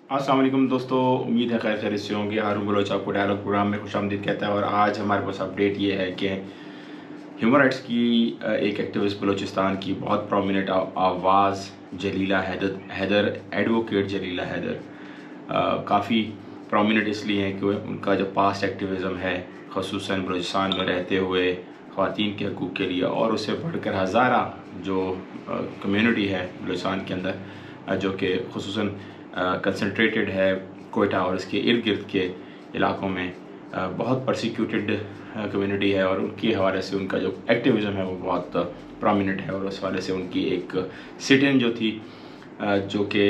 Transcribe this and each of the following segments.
अस्सलाम वालेकुम दोस्तों, उम्मीद है खैर खैरियत से होंगे। हारून बलोच आपको डायलॉग प्रोग्राम में खुशामदीद कहता है। और आज हमारे पास अपडेट ये है कि ह्यूमन राइट्स की एक एक्टिविस्ट बलूचिस्तान की बहुत प्रोमिनेंट आवाज़ जलीला हैदर एडवोकेट जलीला हैदर काफ़ी प्रोमिनेंट इसलिए है कि उनका जो पास्ट एक्टिविज़म है, ख़ुसूसन बलूचिस्तान में रहते हुए ख़वातीन के हकूक़ के लिए, और उससे बढ़कर हज़ारा जो कम्युनिटी है बलूचिस्तान के अंदर जो कि ख़ुसूसन कंसनट्रेटेड है कोयटा और इसके इर्द गिर्द के इलाकों में, बहुत परसिक्यूटेड कम्युनिटी है। और उनके हवाले से उनका जो एक्टिविज़म है वो बहुत प्रोमिनेंट है। और उस हवाले से उनकी एक सिट इन जो थी जो कि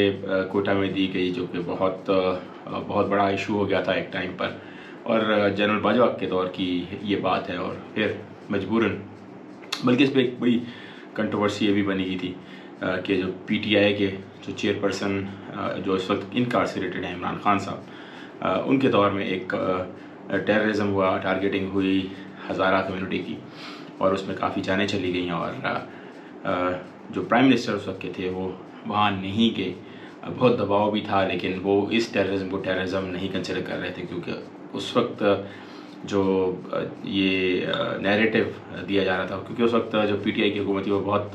कोयटा में दी गई, जो कि बहुत बड़ा इशू हो गया था एक टाइम पर, और जनरल बाजवा के दौर की ये बात है। और फिर मजबूरन, बल्कि इस पर एक बड़ी कंट्रोवर्सी ये भी बनी की थी कि जो पीटीआई के जो चेयरपर्सन जो इस वक्त इनकार्सरेटेड हैं, इमरान खान साहब, उनके दौर में एक टेररिज्म हुआ, टारगेटिंग हुई हज़ारा कम्युनिटी की, और उसमें काफ़ी जानें चली गई। और जो प्राइम मिनिस्टर उस वक्त के थे वो वहाँ नहीं गए। बहुत दबाव भी था, लेकिन वो इस टेररिज्म को टेररिज्म नहीं कंसिडर कर रहे थे, क्योंकि उस वक्त जो ये नैरेटिव दिया जा रहा था, क्योंकि उस वक्त जो पीटीआई की हुकूमत थी वो बहुत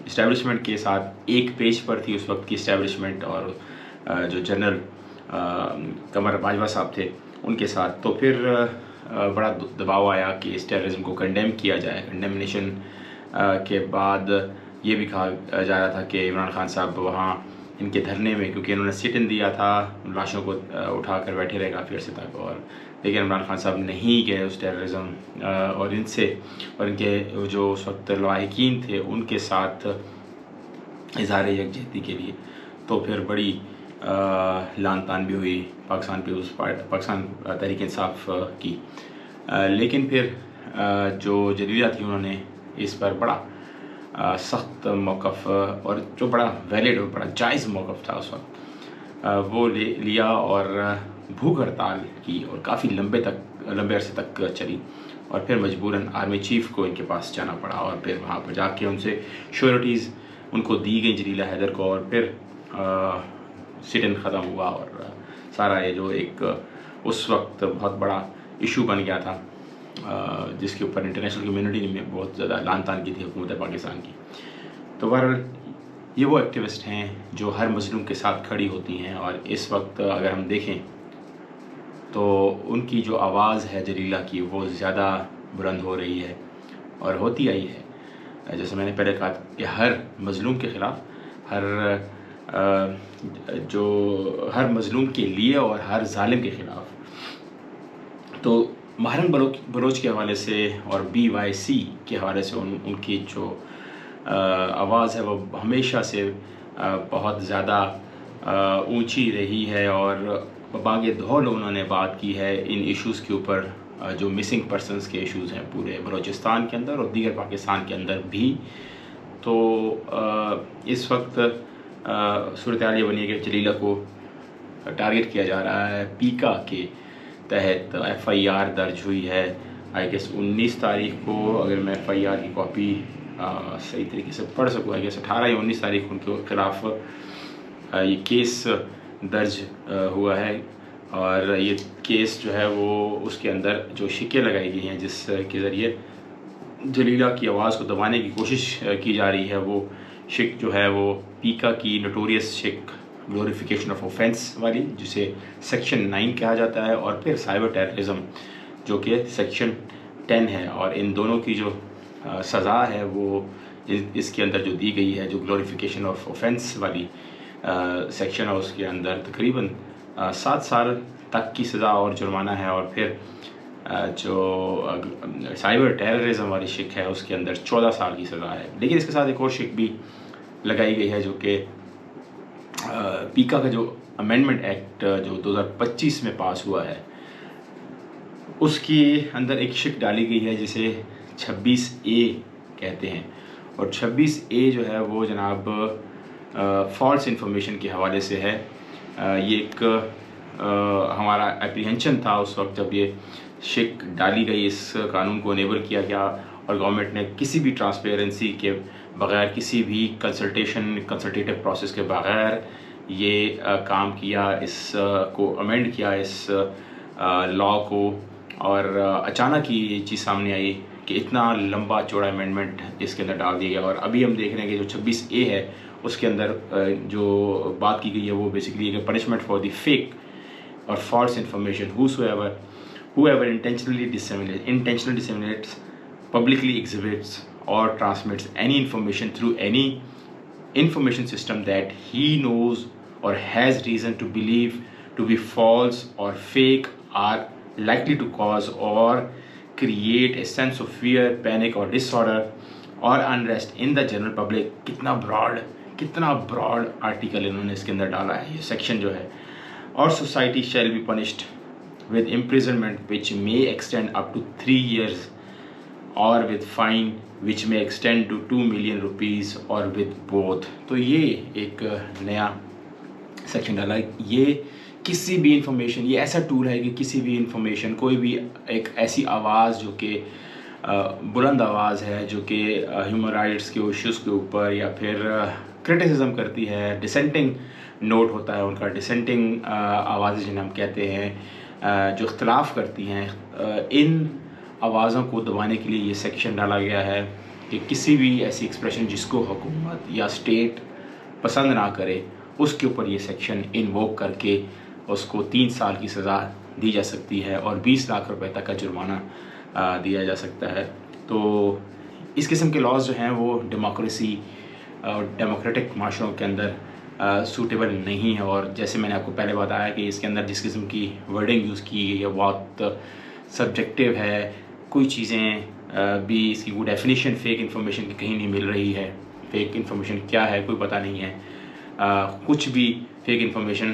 इस्टेब्लिशमेंट के साथ एक पेज पर थी उस वक्त की इस्टेब्लिशमेंट, और जो जनरल कमर बाजवा साहब थे उनके साथ। तो फिर बड़ा दबाव आया कि इस टेररिज्म को कंडेम किया जाए। कंडेमनेशन के बाद ये भी कहा जा रहा था कि इमरान खान साहब वहाँ इनके धरने में, क्योंकि इन्होंने सिट इन दिया था, लाशों को उठा कर बैठे रहे काफ़ी अर्से तक, और लेकिन इमरान खान साहब नहीं गए उस टेररिज्म और इनसे और इनके जो उस वक्त लवाहिकीन थे उनके साथ इजहार यकजहती के लिए। तो फिर बड़ी लान तान भी हुई पाकिस्तान तहरीक इंसाफ की। लेकिन फिर जो जलीला थी उन्होंने इस पर बड़ा सख्त मौक़िफ़, और जो बड़ा वैलिड और बड़ा जायज़ मौक़िफ़ था उस वक्त, वो लिया और भूख हड़ताल की, और काफ़ी लंबे अरसे तक चली। और फिर मजबूरन आर्मी चीफ़ को इनके पास जाना पड़ा, और फिर वहाँ पर जाके उनसे श्योरिटीज़ उनको दी गई जलीला हैदर को, और फिर सिट इन ख़त्म हुआ। और सारा ये जो एक उस वक्त बहुत बड़ा इशू बन गया था, जिसके ऊपर इंटरनेशनल कम्युनिटी में बहुत ज़्यादा लान तान की थी हुकूमत पाकिस्तान की। तो बहरहाल ये वो एक्टिविस्ट हैं जो हर मज़लूम के साथ खड़ी होती हैं, और इस वक्त अगर हम देखें तो उनकी जो आवाज़ है जलीला की वो ज़्यादा बुलंद हो रही है और होती आई है। जैसे मैंने पहले कहा कि हर मज़लूम के ख़िलाफ़, हर मज़लूम के लिए और हर ज़ालिम के ख़िलाफ़। तो महारन बलोच के हवाले से और BYC के हवाले से उनकी जो आवाज़ है वो हमेशा से बहुत ज़्यादा ऊंची रही है, और बागे धौल उन्होंने बात की है इन इश्यूज़ के ऊपर, जो मिसिंग पर्सनस के इश्यूज़ हैं पूरे बलूचिस्तान के अंदर और दीगर पाकिस्तान के अंदर भी। तो इस वक्त सूरत हाल ये बनी है कि जलीला को टारगेट किया जा रहा है। पीका के तहत FIR दर्ज हुई है, आई गेस 19 तारीख को, अगर मैं FIR की कॉपी सही तरीके से पढ़ सकूँ, आई गेस 18 या 19 तारीख उनके ख़िलाफ़ ये केस दर्ज हुआ है। और ये केस जो है वो उसके अंदर जो शिकें लगाई गई हैं जिसके ज़रिए जलीला की आवाज़ को दबाने की कोशिश की जा रही है, वो शिक जो है वो पीका की नोटोरियस शिक ग्लोरिफिकेशन ऑफ ऑफेंस वाली, जिसे सेक्शन 9 कहा जाता है, और फिर साइबर टेररिज्म जो कि सेक्शन 10 है। और इन दोनों की जो सज़ा है वो इसके अंदर जो दी गई है, जो ग्लोरिफिकेशन ऑफ ऑफेंस वाली सेक्शन है, उसके अंदर तकरीबन 7 साल तक की सज़ा और जुर्माना है। और फिर जो साइबर टेररिज्म वाली शिक है उसके अंदर 14 साल की सज़ा है। लेकिन इसके साथ एक और शिक भी लगाई गई है, जो कि पीका का जो अमेंडमेंट एक्ट जो 2025 में पास हुआ है उसके अंदर एक शिक डाली गई है जिसे 26A कहते हैं। और 26A जो है वो जनाब फॉल्स इंफॉर्मेशन के हवाले से है। ये एक हमारा एप्रीहेंशन था उस वक्त जब ये शिक डाली गई, इस कानून को इनेबल किया गया, और गवर्नमेंट ने किसी भी ट्रांसपेरेंसी के बग़ैर, किसी भी कंसल्टेटिव प्रोसेस के बग़ैर یہ کام کیا، اس کو امینڈ کیا اس لاء کو، اور اچانک ہی یہ چیز سامنے آئی کہ اتنا لمبا چوڑا امینڈمنٹ اس کے اندر ڈال دیا گیا. اور ابھی ہم دیکھ رہے ہیں کہ جو 26A ہے اس کے اندر جو بات کی گئی ہے وہ بیسکلی ہے کہ پنشمنٹ فار دی فیک اور false information whoever intentionally disseminates, publicly exhibits or transmits any information through any information system that he knows or has reason to believe to be false or fake are likely to cause or create a sense of fear, panic or disorder or unrest in the general public. کتنا Broad article انہوں نے اس کے اندر ڈالا ہے یہ section جو ہے. اور society shall be punished with imprisonment which may extend up to 3 years or with fine which may extend to 2 million rupees or with both. تو یہ ایک نیا سیکشن ڈالا ہے. یہ کسی بھی انفارمیشن، یہ ایسا ٹول ہے کہ کسی بھی انفارمیشن، کوئی بھی ایک ایسی آواز جو کہ بلند آواز ہے، جو کہ ہیومن رائٹس کے ایشوز کے اوپر یا پھر کرٹیسزم کرتی ہے، ڈسینٹنگ نوٹ ہوتا ہے ان کا، ڈسینٹنگ آوازیں جنہیں ہم کہتے ہیں، جو اختلاف کرتی ہیں، ان آوازوں کو دبانے کے لیے یہ سیکشن ڈالا گیا ہے کہ کسی بھی ایسی ایکسپریشن جس کو حکومت یا اسٹیٹ پسند نہ کرے اس کے اوپر یہ سیکشن انووک کر کے اس کو 3 سال کی سزا دی جا سکتی ہے اور 20 لاکھ روپے تک کا جرمانہ دیا جا سکتا ہے. تو اس قسم کے لاز جو ہیں وہ ڈیموکریسی اور ڈیموکریٹک معاشروں کے اندر سوٹیبل نہیں ہے. اور جیسے میں نے آپ کو پہلے بتایا کہ اس کے اندر جس قسم کی ورڈنگ یوز کی گئی ہے بہت سبجیکٹیو ہے. کوئی چیزیں بھی اس کی کوئی ڈیفینیشن فیک انفارمیشن کی کہیں نہیں مل رہی ہے. فیک انفارمیشن کیا ہے کوئی پتہ نہیں ہے. کچھ بھی فیک انفارمیشن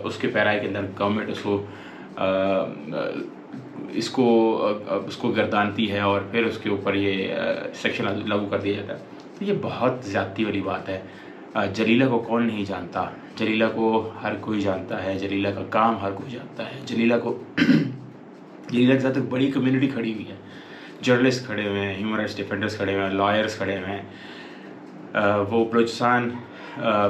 اس کے پیرائے کے اندر گورنمنٹ اس کو گردانتی ہے اور پھر اس کے اوپر یہ سیکشن لاگو کر دیا جاتا ہے. تو یہ بہت زیادتی والی بات ہے. جلیلہ کو کون نہیں جانتا؟ جلیلہ کو ہر کوئی جانتا ہے. جلیلہ کا کام ہر کوئی جانتا ہے. جلیلہ کے ساتھ ایک بڑی کمیونٹی کھڑی ہوئی ہے. جرنلسٹ کھڑے ہوئے ہیں، ہیومن رائٹس ڈیفینڈرس کھڑے ہوئے ہیں، لائرس کھڑے ہوئے ہیں. وہ بلوچستان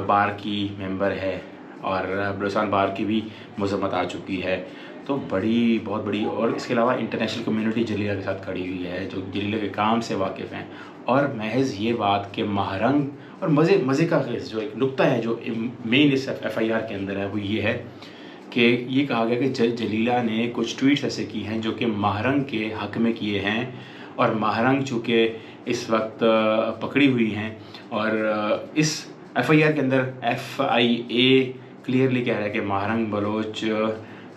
بار کی ممبر ہے اور بلوچستان بار کی بھی مذمت آ چکی ہے. تو بہت بڑی، اور اس کے علاوہ انٹرنیشنل کمیونٹی جلیلہ کے ساتھ کھڑی ہوئی ہے جو جلیلہ کے کام سے واقف ہیں. اور محض یہ بات کہ ماہرنگ، اور مزے کا خیز جو ایک نقطہ ہے جو مین اس FIR کے اندر ہے وہ یہ ہے کہ یہ کہا گیا کہ جلیلہ نے کچھ ٹویٹس ایسے کی ہیں جو کہ ماہرنگ کے حق میں کیے ہیں. اور ماہرنگ چونکہ اس وقت پکڑی ہوئی ہیں اور اس FIR کے اندر FIA کلیئرلی کہہ رہا ہے کہ ماہرنگ بلوچ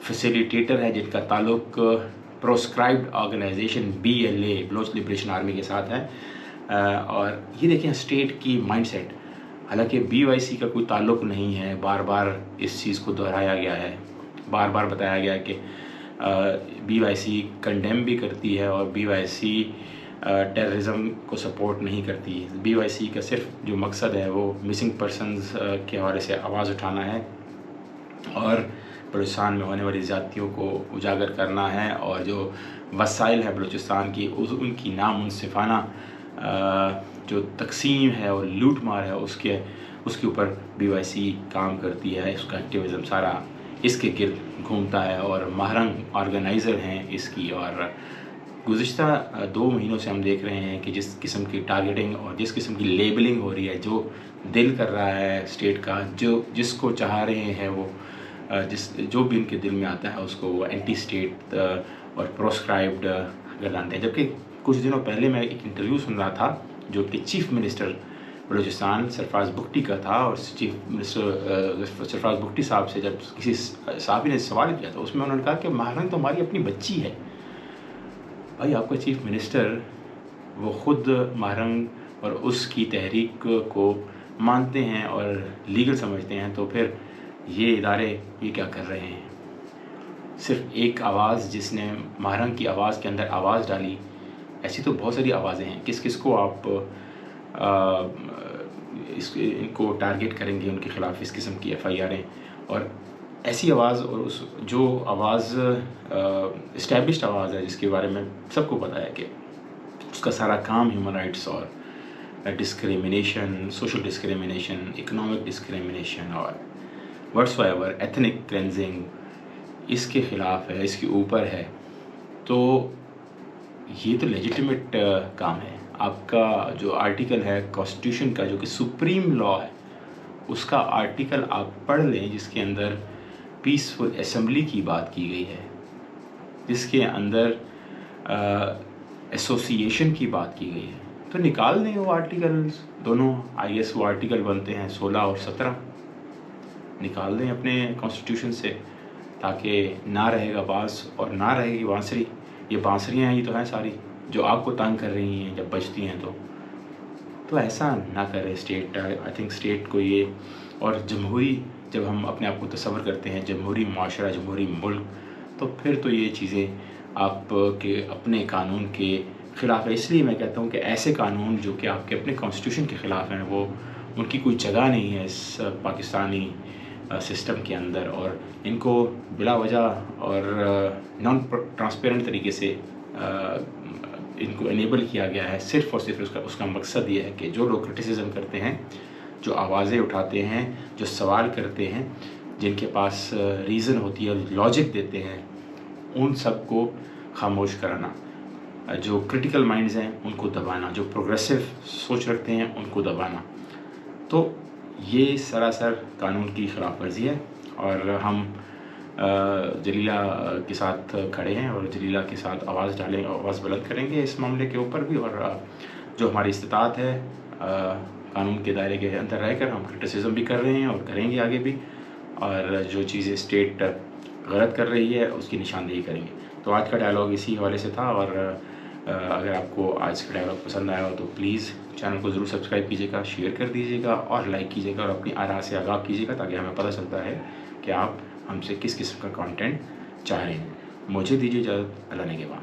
فیسیلیٹیٹر ہے جن کا تعلق proscribed organization BLA Baloch liberation army کے ساتھ ہے. اور یہ دیکھیں اسٹیٹ کی مائنڈ سیٹ، حالانکہ BYC کا کوئی تعلق نہیں ہے. بار بار اس چیز کو دہرایا گیا ہے، بار بار بتایا گیا کہ BYC کنڈیم بھی کرتی ہے اور BYC ٹیررزم کو سپورٹ نہیں کرتی. BYC کا صرف جو مقصد ہے وہ مسنگ پرسنز کے حوالے سے آواز اٹھانا ہے اور بلوچستان میں ہونے والی زیادتیوں کو اجاگر کرنا ہے، اور جو وسائل ہے بلوچستان کی ان کی نامنصفانہ جو تقسیم ہے اور لوٹ مار ہے اس کے اوپر BYC کام کرتی ہے. اس کا ایکٹیویزم سارا اس کے گرد گھومتا ہے اور ماہرنگ آرگنائزر ہیں اس کی. اور گزشتہ 2 مہینوں سے ہم دیکھ رہے ہیں کہ جس قسم کی ٹارگیٹنگ اور جس قسم کی لیبلنگ ہو رہی ہے، جو دل کر رہا ہے اسٹیٹ کا، جس کو چاہ رہے ہیں وہ جو بھی ان کے دل میں آتا ہے اس کو وہ اینٹی اسٹیٹ اور پروسکرائبڈ گردانتے ہیں. جبکہ کچھ دنوں پہلے میں ایک انٹرویو سن رہا تھا جو کہ چیف منسٹر بلوچستان سرفراز بگٹی کا تھا، اور چیف منسٹر سرفراز بگٹی صاحب سے جب کسی صحافی نے سوال کیا تھا اس میں انہوں نے کہا کہ ماہرنگ تو ہماری اپنی بچی ہے. بھائی آپ کا چیف منسٹر وہ خود ماہرنگ اور اس کی تحریک کو مانتے ہیں اور لیگل سمجھتے ہیں، تو پھر یہ ادارے یہ کیا کر رہے ہیں؟ صرف ایک آواز جس نے ماہرنگ کی آواز کے اندر آواز ڈالی، ایسی تو بہت ساری آوازیں ہیں. کس کو آپ ان کو ٹارگیٹ کریں گے ان کے خلاف اس قسم کی FIRیں؟ اور ایسی آواز، اور جو آواز اسٹیبلشڈ آواز ہے جس کے بارے میں سب کو پتہ ہے کہ اس کا سارا کام ہیومن رائٹس اور discrimination, social discrimination, economic discrimination اور व्हाट्स एवर एथनिक क्लेंजिंग इसके ख़िलाफ़ है, इसके ऊपर है, तो ये तो लेजिटिमेट काम है। आपका जो आर्टिकल है कॉन्स्टिट्यूशन का, जो कि सुप्रीम लॉ है, उसका आर्टिकल आप पढ़ लें, जिसके अंदर पीसफुल असेंबली की बात की गई है, जिसके अंदर एसोसिएशन की बात की गई है, तो निकाल दें वो आर्टिकल्स दोनों। आई गेस वो आर्टिकल बनते हैं 16 और 17, निकाल दें अपने कॉन्स्टिट्यूशन से, ताकि ना रहेगा बाँस और ना रहेगी बांसुरी। ये बांसुरियाँ ही तो हैं सारी जो आपको तंग कर रही हैं जब बजती हैं, तो ऐसा ना करे स्टेट। आई थिंक स्टेट को ये, और जमहूरी, जब हम अपने आप को तस्वर करते हैं जमहूरी माशरा, जमहूरी मुल्क, तो फिर तो ये चीज़ें आपके अपने कानून के ख़िलाफ़ है। इसलिए मैं कहता हूँ कि ऐसे कानून जो कि आपके अपने कॉन्स्टिट्यूशन के ख़िलाफ़ हैं, वो उनकी कोई जगह नहीं है इस पाकिस्तानी सिस्टम के अंदर, और इनको बिला वजह और नॉन ट्रांसपेरेंट तरीके से इनको इनेबल किया गया है, सिर्फ़ और सिर्फ उसका मकसद ये है कि जो लोग क्रिटिसिज्म करते हैं, जो आवाज़ें उठाते हैं, जो सवाल करते हैं, जिनके पास रीज़न होती है, लॉजिक देते हैं, उन सब को खामोश कराना, जो क्रिटिकल माइंड्स हैं उनको दबाना, जो प्रोग्रेसिव सोच रखते हैं उनको दबाना। तो ये सरासर कानून की ख़िलाफ़ वर्जी है, और हम जलीला के साथ खड़े हैं और जलीला के साथ आवाज़ डालें, आवाज़ बुलंद करेंगे इस मामले के ऊपर भी। और जो हमारी इस्तिताअत है कानून के दायरे के अंदर रहकर हम क्रिटिसिज्म भी कर रहे हैं और करेंगे आगे भी, और जो चीज़ें स्टेट गलत कर रही है उसकी निशानदेही करेंगे। तो आज का डायलॉग इसी हवाले से था, और अगर आपको आज का डायलॉग पसंद आया हो तो प्लीज़ चैनल को ज़रूर सब्सक्राइब कीजिएगा, शेयर कर दीजिएगा और लाइक कीजिएगा, और अपनी आरा से आगाह कीजिएगा, ताकि हमें पता चलता है कि आप हमसे किस किस्म का कंटेंट चाह रहे हैं। मुझे दीजिए इजाज़त, अल्लाह ने के बाद।